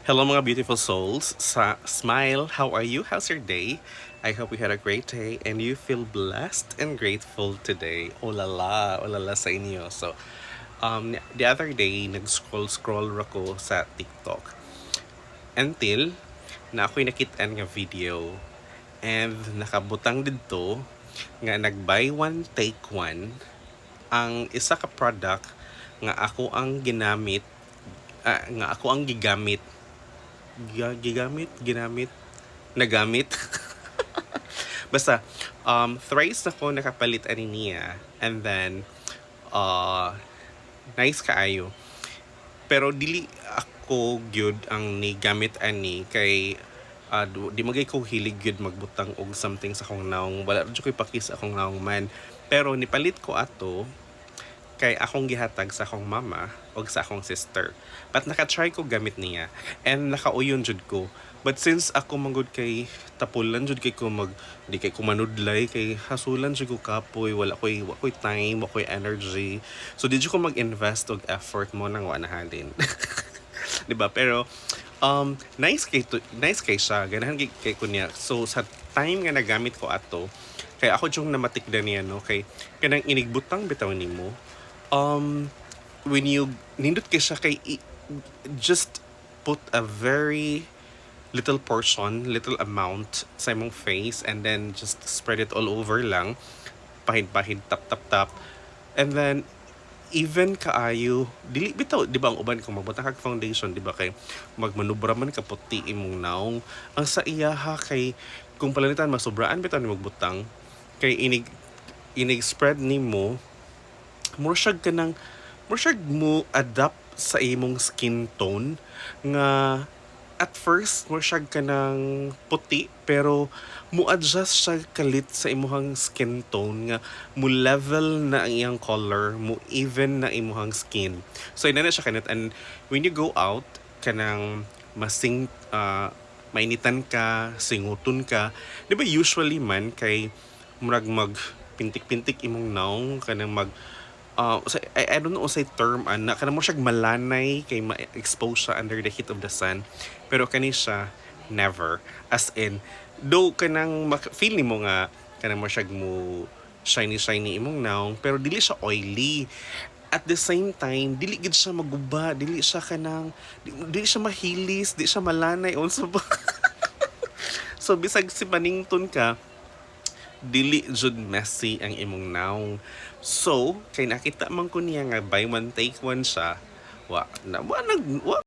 Hello mga beautiful souls. Smile, how are you? How's your day? I hope you had a great day and you feel blessed and grateful today. Oh la la sa inyo. The other day, nag-scroll ako sa TikTok until na ako'y nakitaan nga video and nakabutang dito nga nag-buy one, take one ang isa ka product nga ako ang ginamit, nga ako ang gigamit ginamit, nagamit. Basta, thrice na ko nakapalit ani niya. And then, uh, nice kaayo. Pero dili ako gyud ang ni gamit ani kay di magay ko hilig gyud magbutang og something sa akong naong, wala jud ko'y pakis sa akong naong man. Pero nipalit ko ato kay akong gihatag sa akong mama o sa akong sister. But naka-try ko gamit niya and nakauyon jud ko. But since ako manggod kay tapulan jud kay ko di kay ko manudlay kay hasulan jud ko kapoy, wala koy time, wala koy energy. So di jud ko mag-invest og effort mo nang wa nahalin. 'Di ba? Pero nice kay siya. Ganahan kay ko niya. So sa time nga nagamit ko ato, kay ako jung namatikdan niya no kay kanang inigbutang bitaw nimo. When you nindot kay siya kay just put a very little portion, little amount sa imong face and then just spread it all over lang. Pahid-pahid, tap-tap-tap. And then, even kaayo, dili bitaw, di ba ang uban kung magbutang kag foundation, di ba kay magmanubra man ka puti imong naong. Ang sa iyaha kay, kung palalitan masobraan bitaw ni magbutang, kay inig spread nimo more siya kanang more siya mo adapt sa imong skin tone nga at first more siya kanang puti pero mo adjust siya kalit sa imong skin tone nga mo level na ang iyang color mo even na imong skin. So ina na siya kanit, and when you go out kanang mainitan ka, singuton ka, di ba usually man kay murag mag pintik-pintik imong naong kanang I don't know say term ana kana mo siya malanay kay ma-expose siya under the heat of the sun, pero kani siya never, as in though kanang feel nimo nga kanang mo siya mo shiny imong naong pero dili siya oily. At the same time dili gid siya maguba, dili siya kanang dili siya mahilis, di siya malanay also. So bisag si panington ka dili jud messy ang imong naong. So kay nakita man ko niya nga buy one take one siya, wa